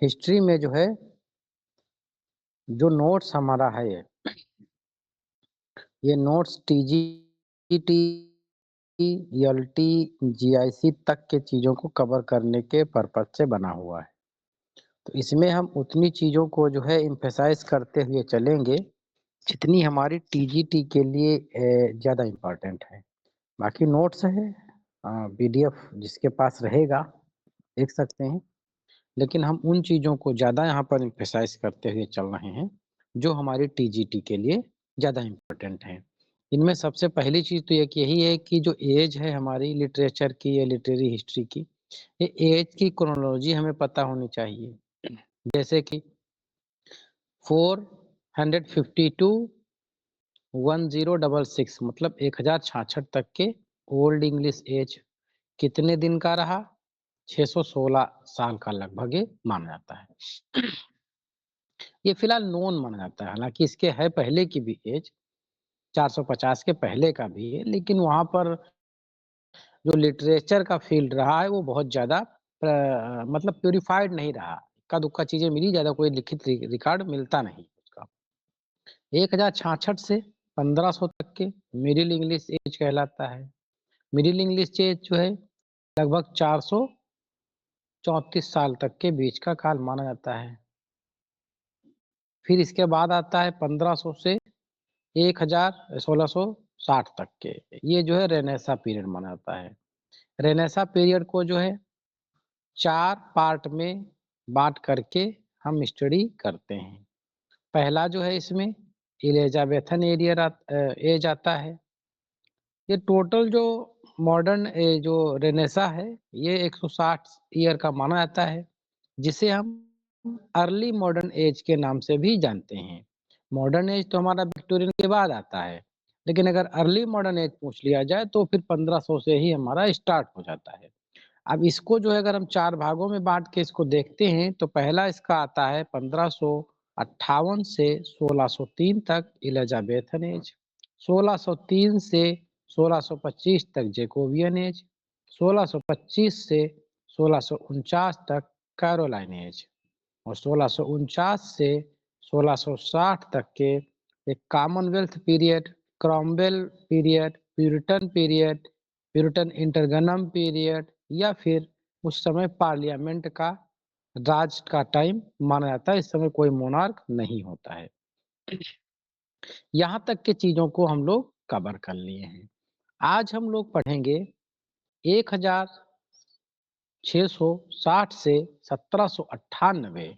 History में जो है, जो नोट्स हमारा है ये नोट्स टीजीटी, एलटी, जीआईसी तक के चीज़ों को कवर करने के पर्पज़ से बना हुआ है। तो इसमें हम उतनी चीज़ों को जो है एम्फसाइज़ करते हुए चलेंगे, जितनी हमारी टीजीटी के लिए ज़्यादा इम्पोर्टेंट है। बाकी नोट्स है पीडीएफ जिसके पास रहेगा, देख सकते हैं। लेकिन हम उन चीज़ों को ज़्यादा यहाँ पर एम्फसाइज़ करते हुए चल रहे हैं, जो हमारी टीजीटी के लिए ज़्यादा इम्पोर्टेंट हैं। इनमें सबसे पहली चीज़ तो एक यही है कि जो एज है हमारी लिटरेचर की या लिटरेरी हिस्ट्री की, ये एज की क्रोनोलॉजी हमें पता होनी चाहिए। जैसे कि 452 1066 मतलब 1066 तक के ओल्ड इंग्लिश एज कितने दिन का रहा? 616 साल का लगभग ये माना जाता है। ये फिलहाल नोन माना जाता है, हालाँकि इसके है पहले की भी एज 450 के पहले का भी है, लेकिन वहाँ पर जो लिटरेचर का फ़ील्ड रहा है वो बहुत ज़्यादा मतलब प्यूरिफाइड नहीं रहा। इक्का-दुक्का चीज़ें मिली, ज़्यादा कोई लिखित रिकॉर्ड मिलता नहीं उसका। 1066 से 1500 तक के मिडिल इंग्लिश एज कहलाता है। मिडिल इंग्लिश एज जो है लगभग 434 साल तक के बीच का काल माना जाता है। फिर इसके बाद आता है 1500 से 1660 तक के, ये जो है रेनेसां पीरियड माना जाता है। रेनेसां पीरियड को जो है 4 पार्ट में बाँट करके हम स्टडी करते हैं। पहला जो है इसमें एलिज़ाबेथन एज आता है। ये टोटल जो मॉडर्न जो रेनेसां है, ये 160 ईयर का माना जाता है, जिसे हम अर्ली मॉडर्न एज के नाम से भी जानते हैं। मॉडर्न एज तो हमारा विक्टोरियन के बाद आता है, लेकिन अगर अर्ली मॉडर्न एज पूछ लिया जाए तो फिर 1500 से ही हमारा स्टार्ट हो जाता है। अब इसको जो है अगर हम 4 भागों में बाँट के इसको देखते हैं, तो पहला इसका आता है 1558 से 1603 तक एलिज़ाबेथन एज, 1603 से 1625 तक जैकोबियन एज, 1625 से 1649 तक कैरोलाइन एज और 1649 से 1660 तक के एक Commonwealth period, Cromwell period, Puritan interregnum period या फिर उस समय पार्लियामेंट का राज का टाइम माना जाता है। इस समय कोई मोनार्क नहीं होता है। यहाँ तक के चीज़ों को हम लोग कवर कर लिए हैं। आज हम लोग पढ़ेंगे 1660 से 1798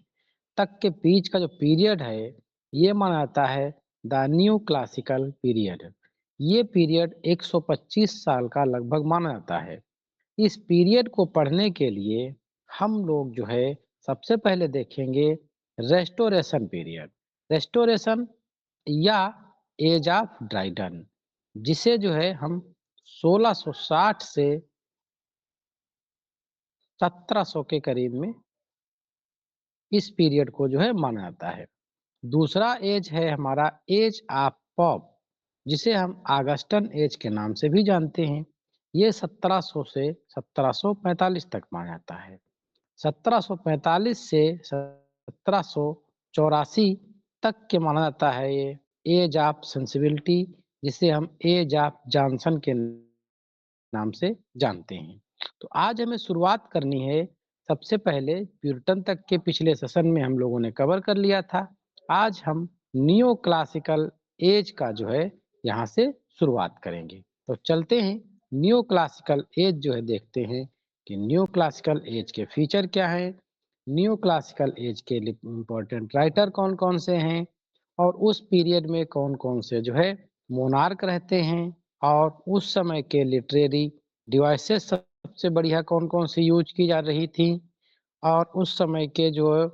तक के बीच का जो पीरियड है, ये माना जाता है द न्यू क्लासिकल पीरियड। ये पीरियड 125 साल का लगभग माना जाता है। इस पीरियड को पढ़ने के लिए हम लोग जो है सबसे पहले देखेंगे रेस्टोरेशन पीरियड। रेस्टोरेशन या एज ऑफ ड्राइडन, जिसे जो है हम 1660 से 1700 के करीब में इस पीरियड को जो है माना जाता है। दूसरा एज है हमारा एज ऑफ पॉप, जिसे हम ऑगस्टन एज के नाम से भी जानते हैं। ये 1700 से 1745 तक माना जाता है। 1745 से 1784 तक के माना जाता है ये एज ऑफ सेंसिबिलिटी, जिसे हम एज ऑफ जॉनसन के नाम से जानते हैं। तो आज हमें शुरुआत करनी है, सबसे पहले प्यूरिटन तक के पिछले सेशन में हम लोगों ने कवर कर लिया था। आज हम नियो क्लासिकल एज का जो है यहाँ से शुरुआत करेंगे। तो चलते हैं नियो क्लासिकल एज जो है देखते हैं कि न्यू क्लासिकल एज के फीचर क्या हैं, न्यू क्लासिकल एज के लिए इम्पोर्टेंट राइटर कौन-कौन से हैं और उस पीरियड में कौन-कौन से जो है मोनार्क रहते हैं और उस समय के लिटरेरी डिवाइसेस सबसे बढ़िया कौन-कौन सी यूज़ की जा रही थी और उस समय के जो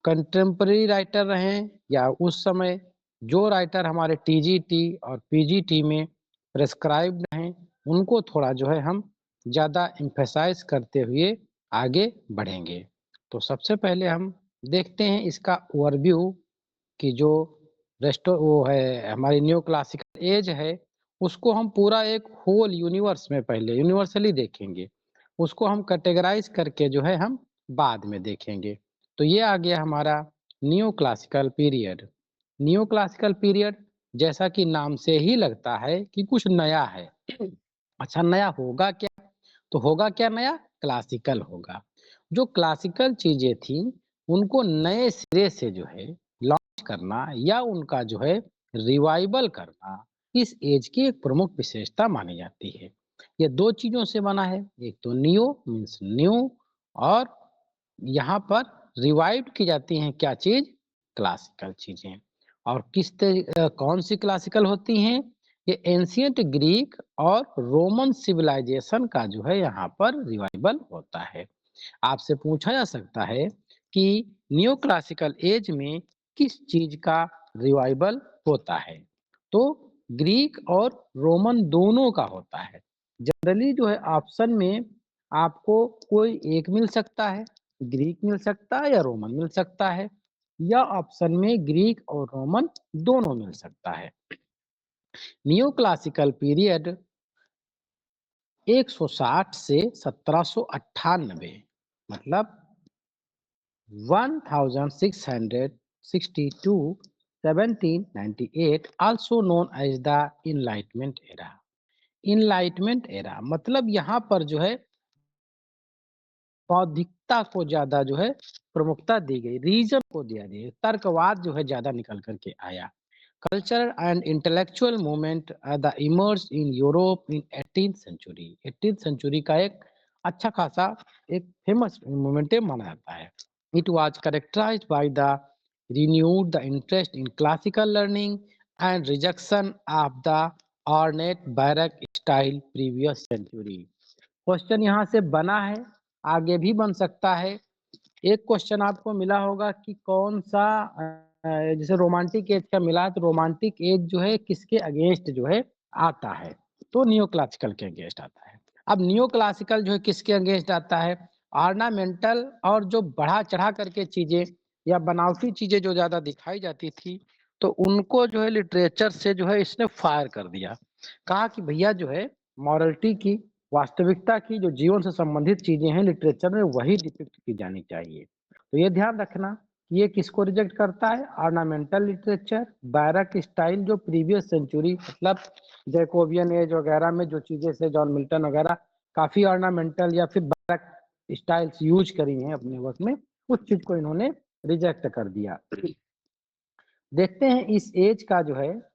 कंटेम्परेरी राइटर रहे या उस समय जो राइटर हमारे टीजीटी और पीजीटी में प्रिस्क्राइब्ड हैं, उनको थोड़ा जो है हम ज़्यादा एम्फसाइज़ करते हुए आगे बढ़ेंगे। तो सबसे पहले हम देखते हैं इसका ओवरव्यू कि जो वो है हमारी न्यू क्लासिकल एज है, उसको हम पूरा एक होल यूनिवर्स में पहले यूनिवर्सली देखेंगे। उसको हम कैटेगराइज़ करके जो है हम बाद में देखेंगे। तो ये आ गया हमारा new classical period. New classical period जैसा कि नाम से ही लगता है कि कुछ नया है। अच्छा, नया होगा क्या? तो होगा क्या नया? क्लासिकल होगा। जो क्लासिकल चीजें थी उनको नए सिरे से जो है लॉन्च करना या उनका जो है रिवाइवल करना, इस एज की एक प्रमुख विशेषता मानी जाती है। ये दो चीजों से बना है, एक तो नियो मीन्स न्यू, और यहाँ पर रिवाइव की जाती हैं क्या चीज? क्लासिकल चीजें। और कौन सी क्लासिकल होती हैं? ये एंशियंट ग्रीक और रोमन सिविलाइजेशन का जो है यहाँ पर रिवाइवल होता है। आपसे पूछा जा सकता है कि न्यू क्लासिकल एज में किस चीज का रिवाइवल होता है? तो ग्रीक और रोमन दोनों का होता है। जनरली जो है ऑप्शन में आपको कोई एक मिल सकता है, ग्रीक मिल सकता है या रोमन मिल सकता है, या ऑप्शन में ग्रीक और रोमन दोनों मिल सकता है। न्यू क्लासिकल पीरियड 160 से 1798, मतलब 1660 to 1798, also known as the Enlightenment era। Enlightenment era मतलब यहाँ पर जो है बौद्धिकता को ज्यादा जो है प्रमुखता दी गई, रीजन को दिया गया, तर्कवाद जो है ज्यादा निकल करके आया। Culture and intellectual movement the emerge in Europe in 18th century. 18th century का एक अच्छा खासा एक फेमस मूवमेंट माना जाता है। It was characterised by the renewed the interest in classical learning and rejection of the ornate baroque style previous century। Question यहाँ से बना है, आगे भी बन सकता है। एक क्वेश्चन आपको मिला होगा कि कौन सा जैसे रोमांटिक एज का मिला है, तो रोमांटिक एज जो है किसके अगेंस्ट जो है आता है? तो नियो क्लासिकल के अगेंस्ट आता है। अब नियो क्लासिकल जो है किसके अगेंस्ट आता है? ऑर्नामेंटल और जो बढ़ा चढ़ा करके चीजें या बनावटी चीजें जो ज्यादा दिखाई जाती थी, तो उनको जो है लिटरेचर से जो है इसने फायर कर दिया। कहा कि भैया जो है मॉरलिटी की, वास्तविकता की, जो जीवन से संबंधित चीजें हैं लिटरेचर में वही डिपिक्ट की जानी चाहिए। तो ये ध्यान रखना कि ये किसको रिजेक्ट करता है? ऑर्नामेंटल लिटरेचर, बैरक स्टाइल, जो प्रीवियस सेंचुरी मतलब जैकोबियन एज वगैरह में जो चीजें से जॉन मिल्टन वगैरह काफी ऑर्नामेंटल या फिर बैरक स्टाइल्स यूज करी हैं अपने वर्क में, उस चीज को इन्होंने रिजेक्ट कर दिया। देखते हैं इस एज का जो है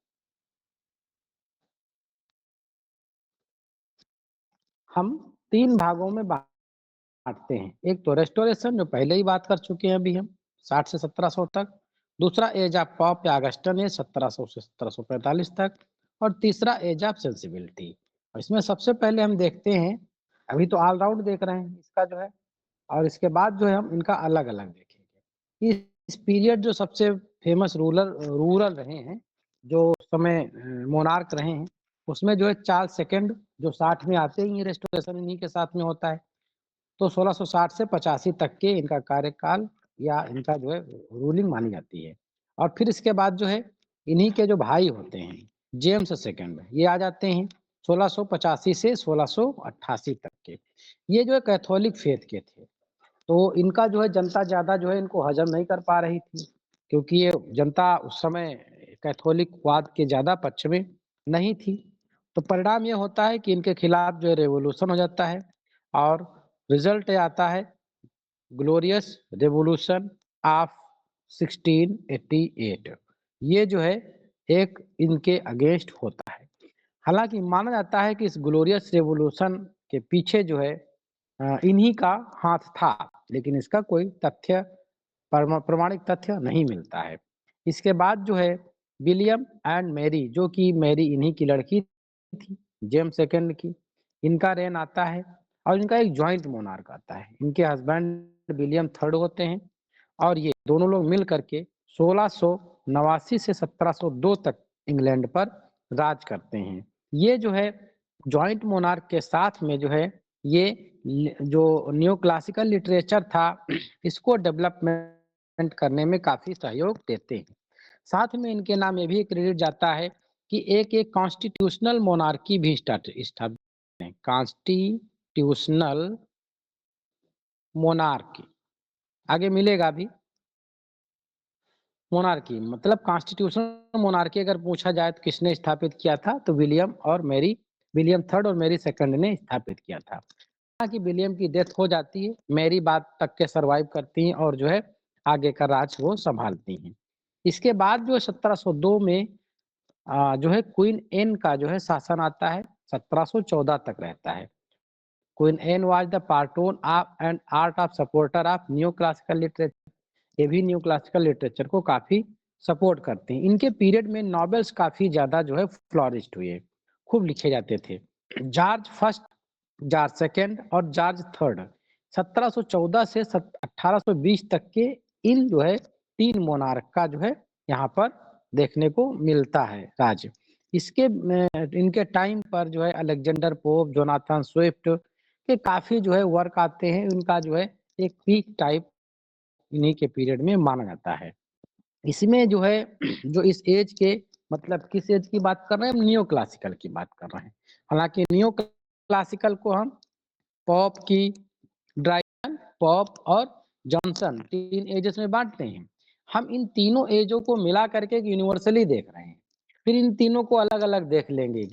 हम तीन भागों में बांटते हैं। एक तो रेस्टोरेशन, जो पहले ही बात कर चुके हैं अभी हम, 60 से 1700 तक। दूसरा एज ऑफ पॉप या अगस्टन एज 1700 से 1745 तक। और तीसरा एज ऑफ सेंसिबिलिटी। और इसमें सबसे पहले हम देखते हैं, अभी तो ऑल राउंड देख रहे हैं इसका जो है, और इसके बाद जो है हम इनका अलग अलग देखेंगे। इस पीरियड जो सबसे फेमस रूलर रूरल रहे हैं, जो समय मोनार्क रहे हैं, उसमें जो है चार्ल्स सेकंड जो 60 में आते ही रेस्टोरेशन इन्हीं के साथ में होता है। तो 1660 से 85 तक के इनका कार्यकाल या इनका जो है रूलिंग मानी जाती है। और फिर इसके बाद जो है इन्हीं के जो भाई होते हैं, जेम्स सेकंड, ये आ जाते हैं 1685 से 1688 तक के। ये जो है कैथोलिक फेथ के थे। तो इनका जो है जनता ज़्यादा जो है इनको हज़म नहीं कर पा रही थी, क्योंकि ये जनता उस समय कैथोलिकवाद के ज़्यादा पक्ष में नहीं थी। तो परिणाम ये होता है कि इनके खिलाफ जो है रेवोल्यूशन हो जाता है, और रिजल्ट आता है ग्लोरियस रेवोल्यूशन ऑफ 1688। ये जो है एक इनके अगेंस्ट होता है। हालांकि माना जाता है कि इस ग्लोरियस रेवोल्यूशन के पीछे जो है इन्हीं का हाथ था, लेकिन इसका कोई तथ्य, प्रमाणिक तथ्य नहीं मिलता है। इसके बाद जो है विलियम एंड मैरी, जो कि मैरी इन्हीं की लड़की थी, जेम्स सेकंड की, इनका रेन आता है। और इनका एक जॉइंट मोनार्क आता है। इनके हस्बैंड विलियम थर्ड होते हैं, और ये दोनों लोग मिल करके 1689 से 1702 तक इंग्लैंड पर राज करते हैं। ये जो है जॉइंट मोनार्क के साथ में जो है ये जो न्यू क्लासिकल लिटरेचर था इसको डेवलपमेंट करने में काफी सहयोग देते हैं। साथ में इनके नाम ये भी क्रेडिट जाता है कि एक कॉन्स्टिट्यूशनल मोनार्की भी स्थापित है। कॉन्स्टिट्यूशनल मोनार्की आगे मिलेगा भी। मोनार्की मतलब कॉन्स्टिट्यूशनल मोनार्की अगर पूछा जाए तो किसने स्थापित किया था, तो विलियम थर्ड और मैरी सेकंड ने स्थापित किया था। कि विलियम की डेथ हो जाती है, मैरी बाद तक के सरवाइव करती हैं और जो है आगे का राज वो संभालती हैं। इसके बाद जो 1702 में जो है क्वीन एन का जो है शासन आता है, 1714 तक रहता है। Queen Anne was the patron of and art of supporter of new classical literature. ये भी न्यू क्लासिकल लिटरेचर को काफी सपोर्ट करते हैं। इनके पीरियड में नॉवेल्स काफी ज्यादा जो है फ्लोरिश्ड हुए, खूब लिखे जाते थे। जॉर्ज फर्स्ट, जॉर्ज सेकंड और जॉर्ज थर्ड 1714 से 1820 तक के इन जो है तीन मोनार्क का जो है यहाँ पर देखने को मिलता है राज। इसके इनके टाइम पर जो है अलेक्जेंडर पोप, जोनाथन स्विफ्ट के काफी जो है वर्क आते हैं। इनका जो है एक पीक टाइप इन्हीं के पीरियड में माना जाता है। इसमें जो है जो इस एज के मतलब किस एज की बात कर रहे हैं हम, नियो क्लासिकल की बात कर रहे हैं। हालांकि नियो क्लासिकल को हम पॉप की ड्राइडन, पॉप और जॉनसन तीन एजेस में बांटते हैं। हम इन तीनों एजों को मिला करके यूनिवर्सली देख रहे हैं, फिर इन तीनों को अलग अलग देख लेंगे।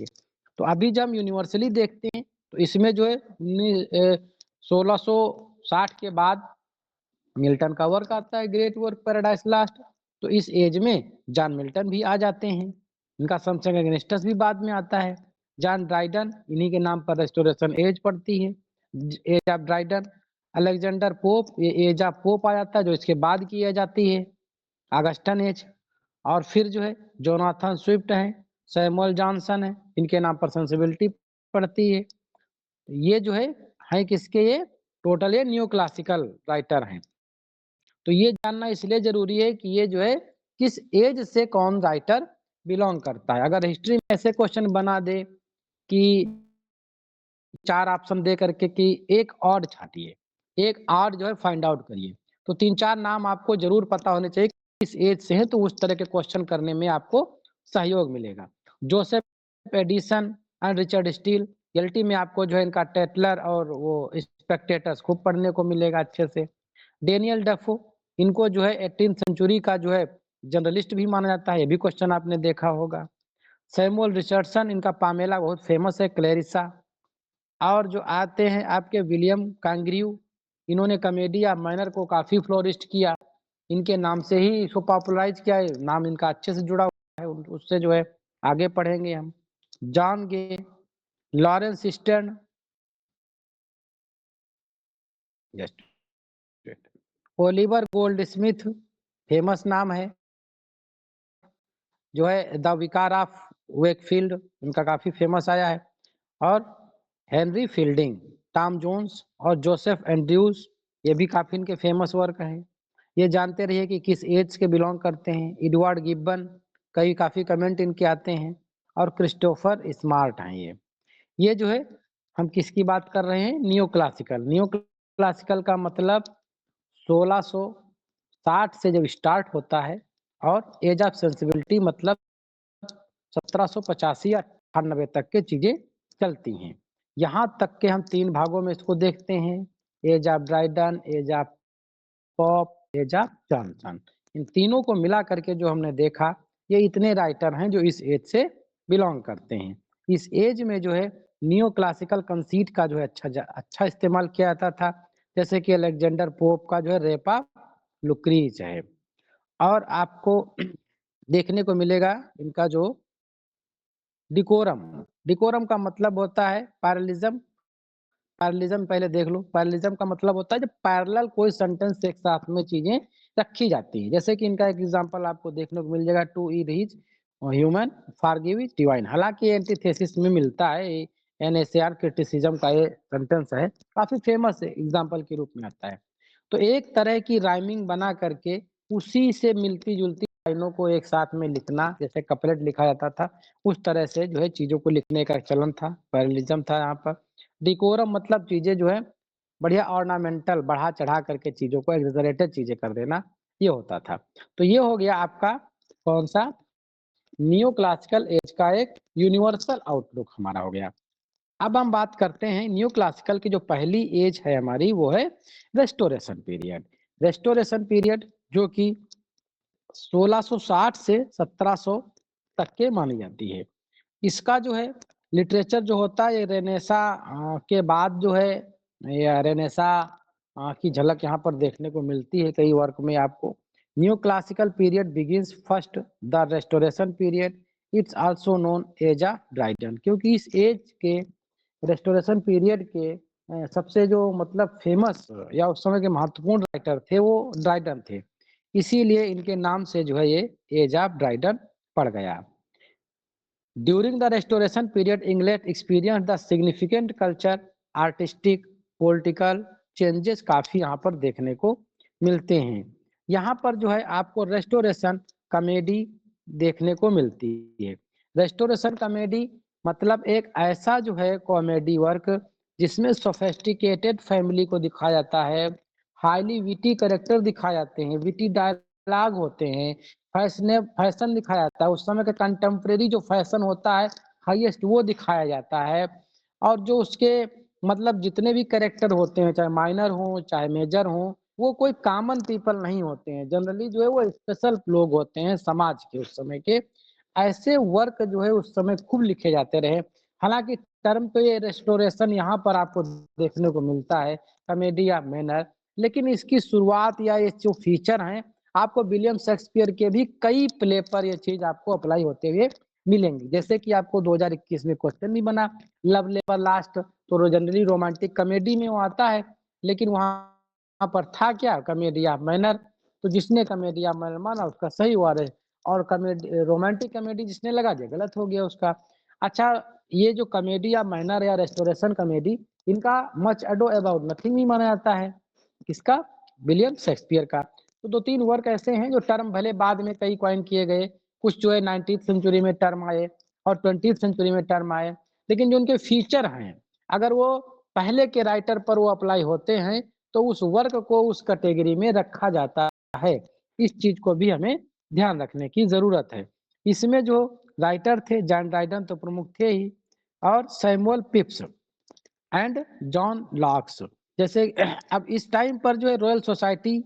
तो अभी जब हम यूनिवर्सली देखते हैं तो इसमें जो है 1660 के बाद मिल्टन का वर्क आता है, ग्रेट वर्क पैराडाइज लास्ट। तो इस एज में जॉन मिल्टन भी आ जाते हैं। इनका समथिंग अगेंस्टस भी बाद में आता है। जॉन ड्राइडन, इन्हीं के नाम पर रेस्टोरेशन एज पड़ती है, age of Dryden. Alexander Pope, ये एज ऑफ पोप आ जाता है जो इसके बाद की एज आती है, ऑगस्टन एज। और फिर जो है जोनाथन स्विफ्ट है, सैमुअल जॉनसन है, इनके नाम पर सेंसिबिलिटी पड़ती है। ये जो है किसके, ये टोटल ये न्यू क्लासिकल राइटर हैं। तो ये जानना इसलिए जरूरी है कि ये जो है किस एज से कौन राइटर बिलोंग करता है। अगर हिस्ट्री में ऐसे क्वेश्चन बना दे कि चार ऑप्शन दे करके कि एक ऑड छाटिए, एक ऑड जो है फाइंड आउट करिए, तो तीन चार नाम आपको जरूर पता होने चाहिए किस एज से है, तो उस तरह के क्वेश्चन करने में आपको सहयोग मिलेगा। Joseph Addison and Richard Steele, LT में आपको जो है इनका टेटलर और वो स्पेक्टेटर्स खूब पढ़ने को मिलेगा अच्छे से। डेनियल डेफो, इनको जो है 18th सेंचुरी का जो है जर्नलिस्ट भी माना जाता है, ये भी क्वेश्चन आपने देखा होगा। सैमुअल रिचर्डसन, इनका पामेला बहुत फेमस है, क्लेरिसा। और जो आते हैं आपके विलियम कांग्रियू, इन्होंने कॉमेडी ऑफ मैनर को काफी फ्लोरिस्ट किया, इनके नाम से ही इसको पॉपुलराइज किया है, नाम इनका अच्छे से जुड़ा हुआ है, उससे जो है आगे पढ़ेंगे हम। John Gay, Laurence Sterne, just Oliver Goldsmith, famous नाम है, जो है द विकार ऑफ वेकफील्ड, इनका काफी फेमस आया है। और हेनरी फील्डिंग, टॉम जोन्स और जोसेफ एंड्रयूज, ये भी काफी इनके फेमस वर्क हैं। ये जानते रहिए कि किस एज के बिलोंग करते हैं। एडवर्ड गिब्बन, कई काफी कमेंट इनके आते हैं। और क्रिस्टोफर स्मार्ट हैं ये जो है हम किसकी बात कर रहे हैं, नियो क्लासिकल। नियो क्लासिकल का मतलब 1660 से जब स्टार्ट होता है और एज ऑफ सेंसिबिलिटी मतलब 1785 या 98 तक के चीजें चलती हैं। यहाँ तक के हम तीन भागों में इसको देखते हैं, age of Dryden, age of Pope, age of Johnson. इन तीनों को मिला करके जो हमने देखा, ये इतने राइटर हैं जो इस एज से बिलोंग करते हैं। इस एज में जो है नियो क्लासिकल कंसीट का जो है अच्छा इस्तेमाल किया जाता था, जैसे कि अलेक्जेंडर पोप का जो है रेपा लुक्रीज है। और आपको देखने को मिलेगा इनका जो डिकोरम, डिकोरम का मतलब होता है पैरलिज्म। पैरेललिज्म पहले देख लो। पैरेललिज्म का मतलब होता है जब पैरेलल कोई सेंटेंस एक साथ में चीजें रखी जाती है। जैसे कि इनका एक एग्जांपल आपको देखने को मिल जाएगा, to eat his human forgive is divine. हालांकि एंटीथेसिस में मिलता है, एनएसआर क्रिटिसिज्म का ये सेंटेंस है, काफी फेमस एग्जांपल के रूप में आता है। तो एक तरह की राइमिंग बना करके उसी से मिलती जुलती लाइनों को एक साथ में लिखना, जैसे कपलेट लिखा जाता था, उस तरह से जो है चीजों को लिखने का चलन था, पैरेललिज्म था यहाँ पर। डिकोरम मतलब चीजें जो है बढ़िया ऑर्नामेंटल बढ़ा चढ़ा करके चीजों को एग्जैजरेटेड चीजें कर देना, ये होता था। तो ये हो गया आपका कौन सा, नियो क्लासिकल एज का एक यूनिवर्सल आउटलुक हमारा हो गया। अब हम बात करते हैं न्यू क्लासिकल की जो पहली एज है हमारी, वो है रेस्टोरेशन पीरियड। रेस्टोरेशन पीरियड जो कि 1660 से 1700 तक के मानी जाती है। इसका जो है लिटरेचर जो होता है ये रेनेसा के बाद जो है या रेनेसा की झलक यहाँ पर देखने को मिलती है कई वर्क में आपको। New classical period begins first the restoration period it's also known as a Dryden, क्योंकि इस एज के रेस्टोरेशन पीरियड के सबसे जो मतलब फेमस या उस समय के महत्वपूर्ण राइटर थे वो ड्राइडन थे। इसीलिए इनके नाम से जो है ये एज ऑफ ड्राइडन पड़ गया। During the Restoration period, England experienced the significant culture, artistic, political changes काफी यहाँ पर देखने को मिलते हैं। यहाँ पर जो है आपको रेस्टोरेशन कॉमेडी देखने को मिलती है। रेस्टोरेशन कॉमेडी मतलब एक ऐसा जो है कॉमेडी वर्क जिसमें सोफेस्टिकेटेड फैमिली को दिखाया जाता है, हाईली विटी कैरेक्टर दिखाए जाते हैं, विटी डायलॉग होते हैं, फैशन दिखाया जाता है, उस समय का कंटेम्प्रेरी जो फैशन होता है हाईएस्ट वो दिखाया जाता है। और जो उसके मतलब जितने भी कैरेक्टर होते हैं चाहे माइनर हो चाहे मेजर हो, वो कोई कॉमन पीपल नहीं होते हैं, जनरली जो है वो स्पेशल लोग होते हैं समाज के उस समय के। ऐसे वर्क जो है उस समय खूब लिखे जाते रहे। हालांकि टर्म तो ये रेस्टोरेशन यहाँ पर आपको देखने को मिलता है कॉमेडी या मैनर, लेकिन इसकी शुरुआत या ये जो फीचर हैं आपको विलियम शेक्सपियर के भी कई प्ले पर ये चीज आपको अप्लाई होते हुए मिलेंगी। जैसे कि आपको 2021 में क्वेश्चन भी बना लव लेबर लास्ट, तो जनरली रोमांटिक कॉमेडी में वो आता है, लेकिन वहां पर था क्या कॉमेडिया मैनर, तो जिसने कॉमेडिया मैनर माना उसका सही हुआ रहे, और कॉमेडी रोमांटिक कॉमेडी जिसने लगा दिया गलत हो गया उसका। अच्छा, ये जो कॉमेडी या मैनर या रेस्टोरेशन कॉमेडी इनका मच अडो अबाउट नथिंग भी माना जाता है। किसका? विलियम शेक्सपियर का। तो 2-3 वर्क ऐसे हैं जो टर्म भले बाद में कई कॉइन किए गए, कुछ जो है 19th सेंचुरी में टर्म आए और 20th सेंचुरी में टर्म आए, लेकिन जो उनके फीचर हैं अगर वो पहले के राइटर पर वो अप्लाई होते हैं तो उस वर्क को उस कैटेगरी में रखा जाता है। इस चीज को भी हमें ध्यान रखने की जरूरत है। इसमें जो राइटर थे जॉन ड्राइडन तो प्रमुख थे ही, और सैमुअल पिप्स एंड जॉन लॉक्स। जैसे अब इस टाइम पर जो है रॉयल सोसाइटी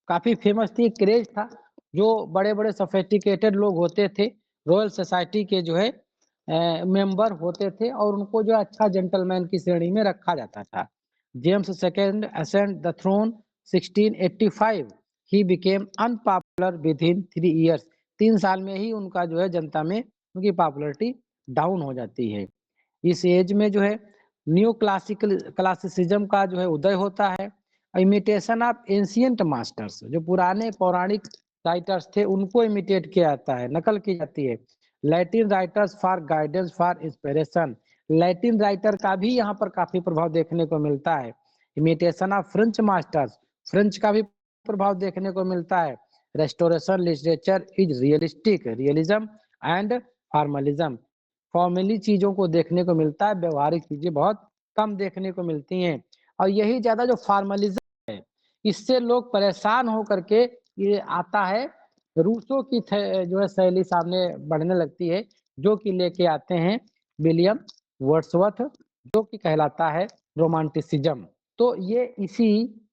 काफी फेमस थी, क्रेज था, जो बड़े बड़े सोफिस्टिकेटेड लोग होते थे रॉयल सोसाइटी के जो है मेंबर होते थे और उनको जो अच्छा जेंटलमैन की श्रेणी में रखा जाता था। James second ascend the throne 1685, he became unpopular with in 3 years. 3 साल में ही उनका जो है जनता में उनकी पॉपुलैरिटी डाउन हो जाती है। इस एज में जो है न्यू क्लासिसिज्म का जो है उदय होता है। इमिटेशन ऑफ एंशियंट मास्टर्स, जो पुराने पौराणिक राइटर्स थे उनको इमिटेट किया जाता है, नकल की जाती है। Latin writers for guidance for inspiration, Latin writer का भी यहाँ पर काफी प्रभाव देखने को मिलता है। Imitation of French masters, French का भी प्रभाव देखने को मिलता है। Restoration literature is realistic, realism and formalism, formally चीजों को देखने को मिलता है, व्यवहारिक चीजें बहुत कम देखने को मिलती हैं। और यही ज्यादा जो फॉर्मलिज्म है इससे लोग परेशान होकर के ये आता है रूसो की जो है शैली सामने बढ़ने लगती है, जो कि लेके आते हैं विलियम वर्ड्सवर्थ, जो कि कहलाता है रोमांटिसिज्म। तो ये इसी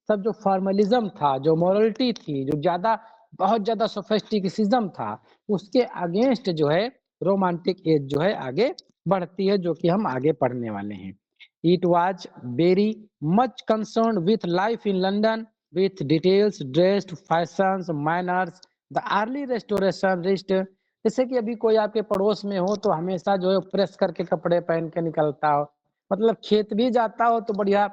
सब जो फॉर्मलिज्म था, जो मॉरलिटी थी, जो ज्यादा बहुत ज्यादा सोफिस्टिसिज्म था, उसके अगेंस्ट जो है रोमांटिक एज जो है आगे बढ़ती है, जो कि हम आगे पढ़ने वाले हैं। It was very much concern with life in London with details dressed fashions manners the early restoration wrist. जैसे कि अभी कोई आपके पड़ोस में हो तो हमेशा जो है प्रेस करके कपड़े पहन के निकलता हो, मतलब खेत भी जाता हो तो बढ़िया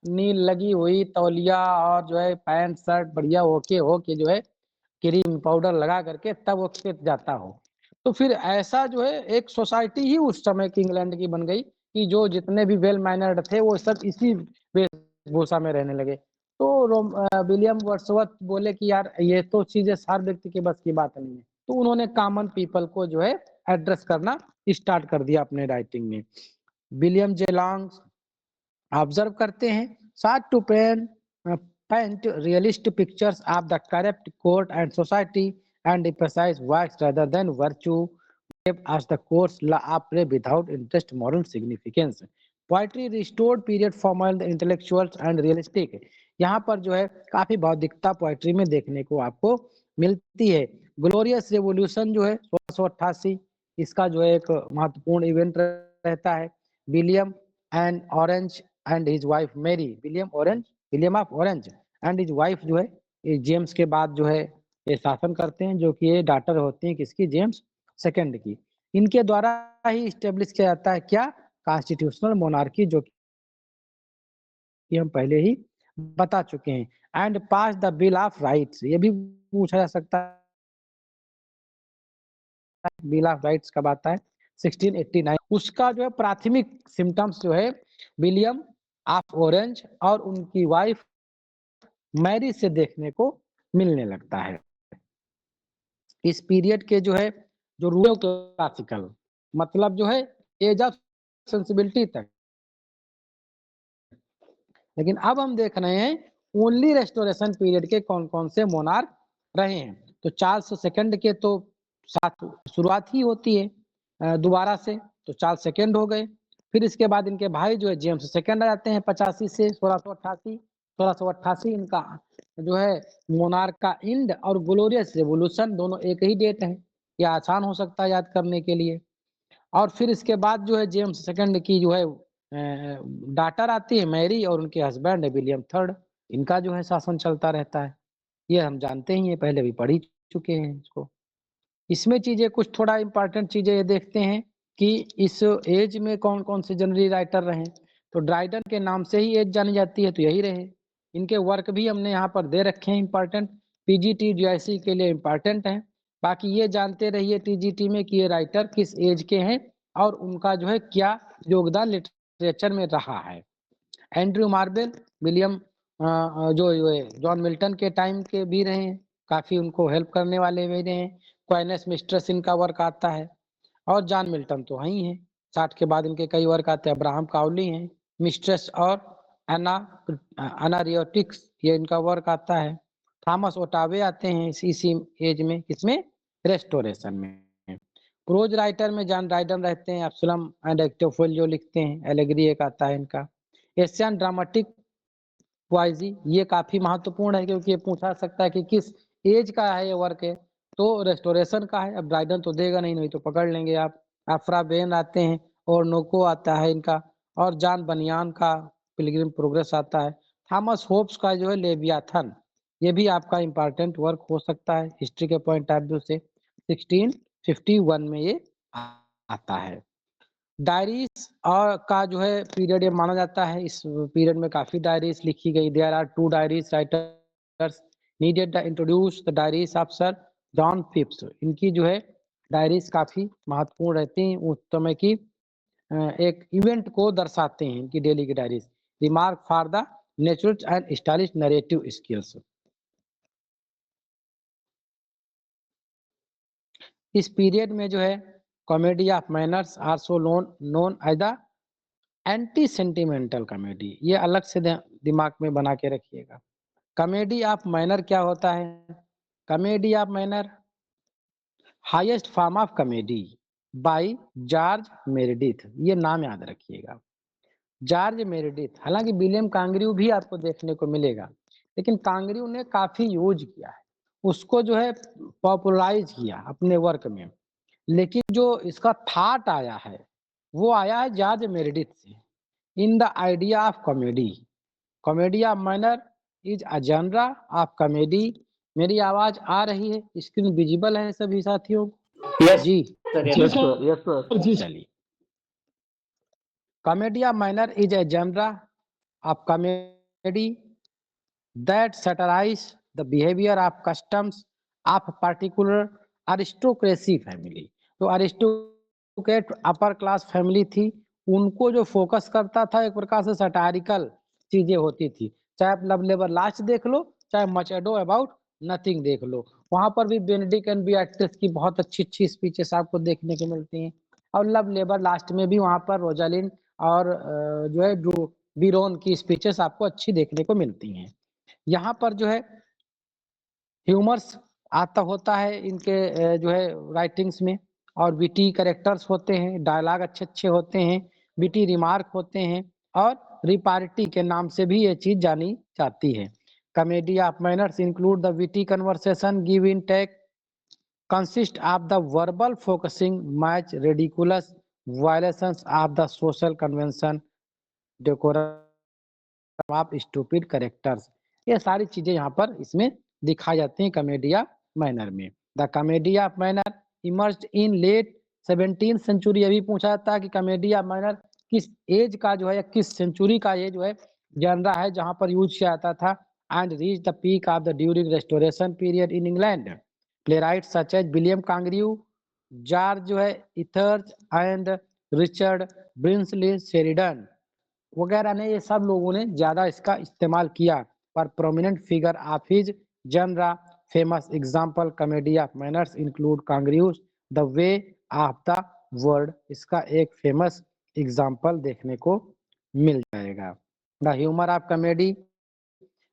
नील लगी हुई तौलिया और जो है पैंट शर्ट बढ़िया हो के जो है क्रीम पाउडर लगा करके तब वो खेत जाता हो। तो फिर ऐसा जो है एक सोसाइटी ही उस समय की इंग्लैंड की बन गई कि जो जितने भी वेल मैनर्ड थे वो सब इसी वेशभूषा में रहने लगे। तो विलियम वर्ड्सवर्थ बोले कि यार ये तो चीजें हर व्यक्ति के बस की बात नहीं है, तो उन्होंने कॉमन पीपल को जो है एड्रेस करना स्टार्ट कर दिया अपने राइटिंग में। विलियम जे लॉन्ग ऑब्जर्व करते हैं साथ to paint realistic pictures of the corrupt court and society and emphasize vice rather than virtue as the court's law apply without interest moral significance. Poetry restored period formal intellectuals and realistic. यहाँ पर जो है काफ़ी बौद्धिकता poetry में देखने को आपको मिलती है। ग्लोरियस रिवॉल्यूशन जो है 1688 इसका जो है एक महत्वपूर्ण इवेंट रहता है। William and Orange and his wife Mary, William of Orange and his wife जो है ये जेम्स के बाद जो है ये शासन करते हैं, जो कि ये डॉटर होती हैं किसकी, जेम्स सेकंड की। इनके द्वारा ही स्टेब्लिश किया जाता है क्या, कॉन्स्टिट्यूशनल मोनार्की, जो कि हम पहले ही बता चुके हैं। And pass the bill of rights, ये भी पूछा जा सकता है बिल ऑफ राइट्स कब आता है, 1689। उसका जो है प्राथमिक सिम्टम्स जो है विलियम ऑफ ऑरेंज और उनकी वाइफ मैरी से देखने को मिलने लगता है। इस पीरियड के जो है जो रूल क्लासिकल मतलब जो है एज ऑफ सेंसिबिलिटी तक, लेकिन अब हम देख रहे हैं ओनली रेस्टोरेशन पीरियड के कौन-कौन से मोनार्क रहे हैं। तो चार्ल्स सेकंड के तो साथ शुरुआत ही होती है दोबारा से, तो चार्ल्स सेकंड हो गए। फिर इसके बाद इनके भाई जो है जेम्स सेकंड आ जाते हैं 85 से 1688। 1688 इनका जो है मोनार्क का एंड और ग्लोरियस रिवॉल्यूशन दोनों एक ही डेट है। ये आसान हो सकता है याद करने के लिए। और फिर इसके बाद जो है जेम्स सेकंड की जो है डॉटर आती है मैरी और उनके हस्बैंड है विलियम थर्ड। इनका जो है शासन चलता रहता है। ये हम जानते ही हैं, पहले भी पढ़ ही चुके हैं इसको। इसमें चीज़ें कुछ थोड़ा इम्पोर्टेंट चीज़ें ये देखते हैं कि इस एज में कौन-कौन से जनरली राइटर रहे। तो ड्राइडन के नाम से ही एज जानी जाती है, तो यही रहे। इनके वर्क भी हमने यहाँ पर दे रखे हैं इम्पोर्टेंट, पीजीटी, जीआईसी के लिए इम्पोर्टेंट हैं। बाकी ये जानते रहिए टीजीटी में कि ये राइटर किस एज के हैं और उनका जो है क्या योगदान लिटरेचर में रहा है। एंड्रयू मार्वेल, विलियम जो ये जॉन मिल्टन के टाइम के भी रहे हैं, काफ़ी उनको हेल्प करने वाले भी रहे हैं। क्वाइनेस मिस्ट्रेस इनका वर्क आता है और जॉन मिल्टन तो हैं ही हैं। 60 के बाद इनके कई वर्क आते हैं। अब्राहम काउली हैं, मिस्ट्रेस और एना अनारियोटिक्स ये इनका वर्क आता है। थॉमस ओटावे आते हैं इसी एज में, किसमें, रेस्टोरेशन में। प्रोज राइटर में जॉन ड्राइडन रहते हैं, एब्सलम एंड एक्टोफोलियो लिखते हैं, एलेग्री एक आता है इनका। एशियन ड्रामेटिक पोएजी ये काफ़ी महत्वपूर्ण है क्योंकि ये पूछा सकता है कि किस एज का है ये वर्क है, तो रेस्टोरेशन का है। अब ड्राइडन तो देगा नहीं, नहीं तो पकड़ लेंगे आप। अफ्रा बेन आते हैं और नोको आता है इनका, और जॉन बनियान का पिलग्रिम प्रोग्रेस आता है। थॉमस होब्स का जो है लेवियाथन, ये भी आपका इम्पोर्टेंट वर्क हो सकता है हिस्ट्री के पॉइंट ऑफ व्यू से। 1651 में ये आता है। डायरीज और का जो है पीरियड ये माना जाता है। इस पीरियड में काफ़ी डायरीज लिखी गई। There are 2 diaries writers needed the introduce the diaries of Sir John Phipps. इनकी जो है डायरीज काफ़ी महत्वपूर्ण रहती हैं उस समय की, एक इवेंट को दर्शाते हैं इनकी डेली की diaries. Remark for the natural and stylish narrative skills. इस पीरियड में जो है comedy of manners are so known as the anti sentimental comedy, ये अलग से दिमाग में बना के रखिएगा। कॉमेडी ऑफ मैनर क्या होता है? Comedy of manner highest form of comedy by George Meredith, ये नाम याद रखिएगा। जॉर्ज मेरेडिथ, हालांकि विलियम कांग्रिव भी आपको देखने को मिलेगा, लेकिन कांग्रिव ने काफी यूज किया है, उसको जो है पॉपुलराइज किया अपने वर्क में। लेकिन जो इसका थाट आया है वो आया है जॉर्ज मेरेडिथ से। In the idea of comedy, comedy of manner is a genre of comedy. मेरी आवाज आ रही है, स्क्रीन विजिबल है सभी साथियों? यस जी सर, जी yes sir, sir, yes sir. जी चलिए। Comedy of manner is a genre of comedy that satirize the behavior of customs of particular aristocracy family। तो अरिस्टोक्रेट अपर क्लास फैमिली थी, उनको जो फोकस करता था एक प्रकार से सटारिकल चीजें होती थी। चाहे आप लव लेबर लास्ट देख लो, चाहे मच एडो अबाउट नथिंग देख लो, वहां पर भी बेनेडिक्ट एंड बियाट्रिस की बहुत अच्छी अच्छी स्पीचेस आपको देखने को मिलती हैं। और लव लेबर लास्ट में भी वहां पर रोजालिन और जो है बीरोन की स्पीचेस आपको अच्छी देखने को मिलती हैं। यहाँ पर जो है ह्यूमर्स आता होता है इनके जो है राइटिंग्स में, और विटी कैरेक्टर्स होते हैं, डायलॉग अच्छे अच्छे होते हैं, विटी रिमार्क होते हैं, और रिपार्टी के नाम से भी ये चीज जानी जाती है। Comedy of manners include the witty conversation, give in take, consist of the verbal focusing match ridiculous violations of the social convention, decorum of stupid characters। ये सारी चीजें यहाँ पर इसमें दिखाई जाती हैं कॉमेडिया मैनर में। The comedy of manner emerged in late 17th century. अभी पूछा जाता है कि कॉमेडिया मैनर किस एज का जो है या किस सेंचुरी का ये जो है जनरा है जहां पर यूज किया जाता था। And reach the peak of the during Restoration period in England. Playwrights such as William Congreve, George जो है Etherege and Richard Brinsley Sheridan वगैरह ने, ये सब लोगों ने ज्यादा इसका इस्तेमाल किया। पर prominent figure of his genre famous example comedy of manners include Congreve's, the way of the world, इसका एक फेमस एग्जांपल देखने को मिल जाएगा। The humour of comedy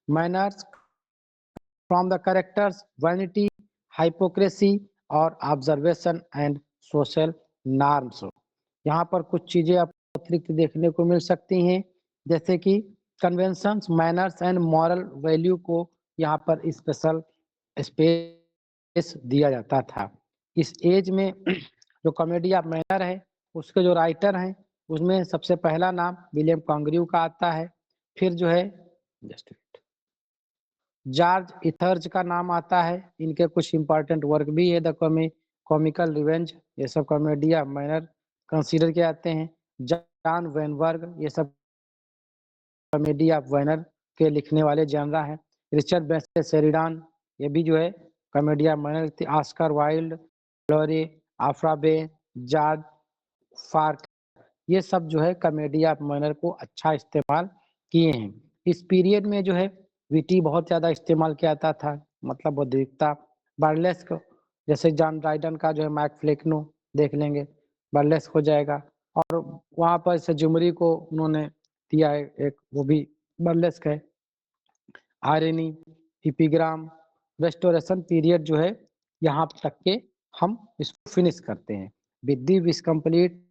manners from the characters vanity, hypocrisy और ऑब्जर्वेशन एंड सोशल नॉर्म्स। यहाँ पर कुछ चीजें आपको अतिरिक्त देखने को मिल सकती हैं, जैसे कि conventions, manners and moral value को यहाँ पर स्पेशल स्पेस दिया जाता था। इस एज में जो कॉमेडी ऑफ मैनर है उसके जो राइटर हैं उसमें सबसे पहला नाम विलियम कांग्रियू का आता है। फिर जो है जॉर्ज इथर्ज का नाम आता है। इनके कुछ इंपॉर्टेंट वर्क भी है, द कॉमिकल रिवेंज, ये सब कॉमेडिया मैनर कंसीडर किए जाते हैं। जॉन वेनबर्ग, ये सब कॉमेडी ऑफ मैनर के लिखने वाले जनरा हैं। रिचर्ड ब्रिंसली शेरिडन, ये भी जो है कॉमेडी ऑफ मैनर थे। ऑस्कर वाइल्ड, लॉरी आफ्राबे, जॉर्ज फार्क, ये सब जो है कॉमेडी ऑफ मैनर को अच्छा इस्तेमाल किए हैं। इस पीरियड में जो है विटी बहुत ज्यादा इस्तेमाल किया जाता था, मतलब बौद्धिकता। बर्लेस्क, जैसे जॉन ड्राइडन का जो है मैक फ्लेक्नो देख लेंगे, बर्लेस्क हो जाएगा। और वहां पर से जुमरी को उन्होंने दिया है एक, वो भी बर्लेस्क है। आयरनी, इपिग्राम, रेस्टोरेशन पीरियड जो है यहाँ तक के हम इसको फिनिश करते हैं। With this complete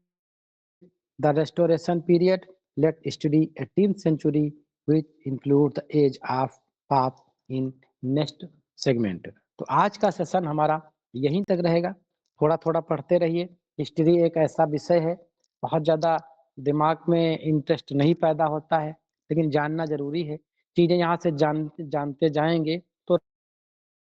the restoration period, let study 18th century which include the age of pop in next segment। तो आज का सेशन हमारा यहीं तक रहेगा। थोड़ा थोड़ा पढ़ते रहिए। हिस्ट्री एक ऐसा विषय है, बहुत ज़्यादा दिमाग में इंटरेस्ट नहीं पैदा होता है, लेकिन जानना जरूरी है। चीज़ें यहाँ से जानते जाएंगे तो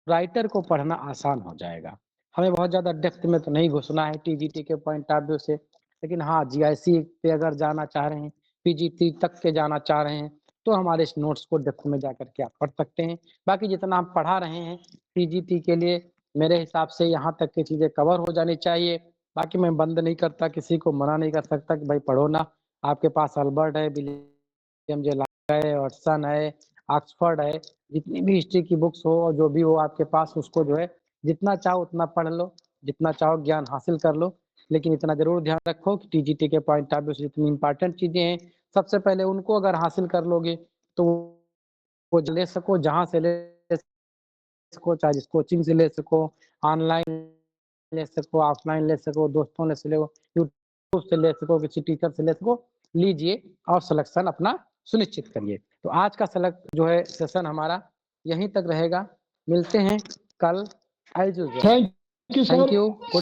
राइटर को पढ़ना आसान हो जाएगा। हमें बहुत ज़्यादा डेप्थ में तो नहीं घुसना है टीजीटी के पॉइंट ऑफ व्यू से, लेकिन हाँ जीआईसी पे अगर जाना चाह रहे हैं, पीजीटी तक के जाना चाह रहे हैं, तो हमारे इस नोट्स को डेप्थ में जाकर के आप पढ़ सकते हैं। बाकी जितना हम पढ़ा रहे हैं टीजीटी के लिए, मेरे हिसाब से यहाँ तक की चीज़ें कवर हो जानी चाहिए। बाकी मैं बंद नहीं करता, किसी को मना नहीं कर सकता कि भाई पढ़ो ना। आपके पास अल्बर्ट है, विलियम जे है, वाटसन है, ऑक्सफोर्ड है, जितनी भी हिस्ट्री की बुक्स हो और जो भी हो आपके पास, उसको जो है जितना चाहो उतना पढ़ लो, जितना चाहो ज्ञान हासिल कर लो। लेकिन इतना जरूर ध्यान रखो कि टीजीटी के पॉइंट ऑफ व्यू से जितनी इंपॉर्टेंट चीजें हैं, सबसे पहले उनको अगर हासिल कर लोगे तो वो ले सको, जहां से ले सको, चाहे जिस कोचिंग से ले सको, ऑनलाइन ले सको, ऑफलाइन ले सको, दोस्तों ले सको, यूट्यूब से ले सको, किसी टीचर से ले सको, लीजिए और सिलेक्शन अपना सुनिश्चित करिए। तो आज का जो है सेशन हमारा यहीं तक रहेगा। मिलते हैं कल as usual. Thank you thank sir. You.